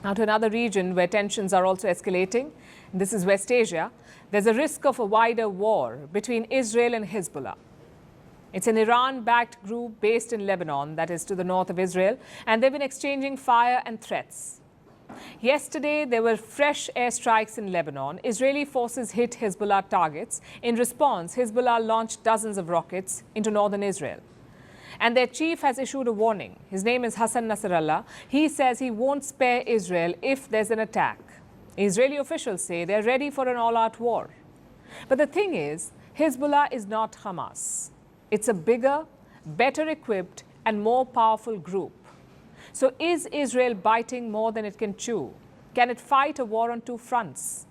Now to another region where tensions are also escalating. This is West Asia. There's a risk of a wider war between Israel and Hezbollah. It's an Iran-backed group based in Lebanon, that is to the north of Israel, and they've been exchanging fire and threats. Yesterday, there were fresh airstrikes in Lebanon. Israeli forces hit Hezbollah targets. In response, Hezbollah launched dozens of rockets into northern Israel. And their chief has issued a warning. His name is Hassan Nasrallah. He says he won't spare Israel if there's an attack. Israeli officials say they're ready for an all-out war. But the thing is, Hezbollah is not Hamas. It's a bigger, better equipped and more powerful group. So is Israel biting more than it can chew? Can it fight a war on two fronts?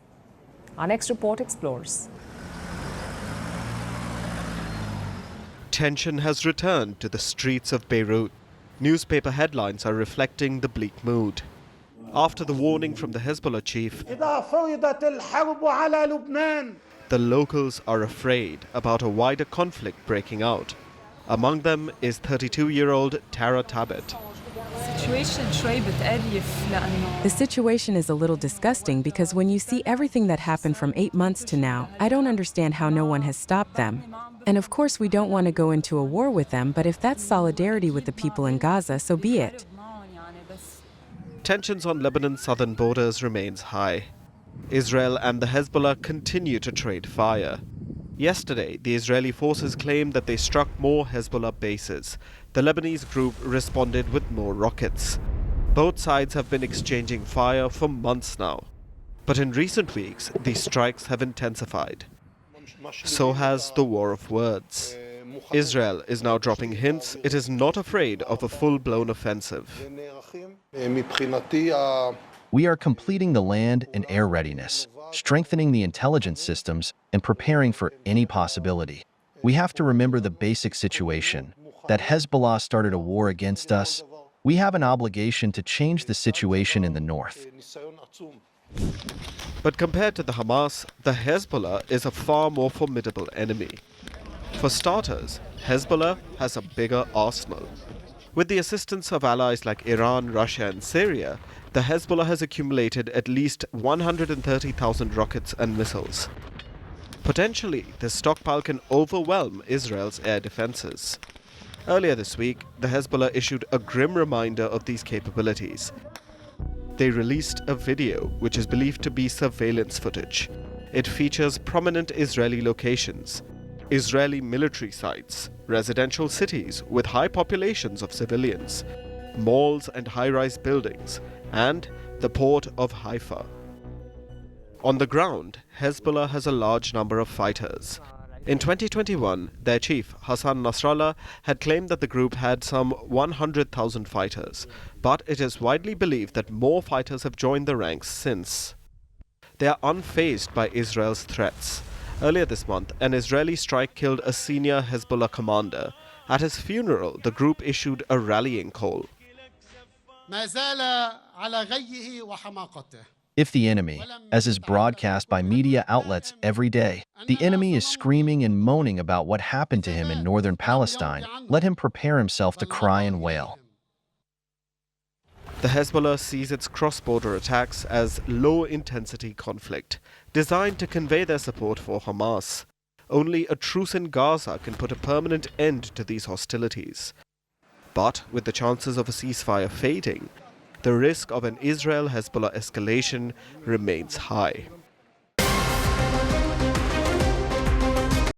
Our next report explores. Tension has returned to the streets of Beirut. Newspaper headlines are reflecting the bleak mood. After the warning from the Hezbollah chief, the locals are afraid about a wider conflict breaking out. Among them is 32-year-old Tara Tabet. The situation is a little disgusting because when you see everything that happened from 8 months to now, I don't understand how no one has stopped them. And of course, we don't want to go into a war with them, but if that's solidarity with the people in Gaza, so be it. Tensions on Lebanon's southern borders remains high. Israel and the Hezbollah continue to trade fire. Yesterday, the Israeli forces claimed that they struck more Hezbollah bases. The Lebanese group responded with more rockets. Both sides have been exchanging fire for months now. But in recent weeks, these strikes have intensified. So has the war of words. Israel is now dropping hints it is not afraid of a full-blown offensive. We are completing the land and air readiness, strengthening the intelligence systems, and preparing for any possibility. We have to remember the basic situation, that Hezbollah started a war against us. We have an obligation to change the situation in the north. But compared to the Hamas, the Hezbollah is a far more formidable enemy. For starters, Hezbollah has a bigger arsenal. With the assistance of allies like Iran, Russia and Syria, the Hezbollah has accumulated at least 130,000 rockets and missiles. Potentially, this stockpile can overwhelm Israel's air defenses. Earlier this week, the Hezbollah issued a grim reminder of these capabilities. They released a video which is believed to be surveillance footage. It features prominent Israeli locations, Israeli military sites, residential cities with high populations of civilians, malls and high-rise buildings, and the port of Haifa. On the ground, Hezbollah has a large number of fighters. In 2021, their chief, Hassan Nasrallah, had claimed that the group had some 100,000 fighters, but it is widely believed that more fighters have joined the ranks since. They are unfazed by Israel's threats. Earlier this month, an Israeli strike killed a senior Hezbollah commander. At his funeral, the group issued a rallying call. If the enemy, as is broadcast by media outlets every day, the enemy is screaming and moaning about what happened to him in northern Palestine, let him prepare himself to cry and wail. The Hezbollah sees its cross-border attacks as low-intensity conflict, designed to convey their support for Hamas. Only a truce in Gaza can put a permanent end to these hostilities. But with the chances of a ceasefire fading, the risk of an Israel-Hezbollah escalation remains high.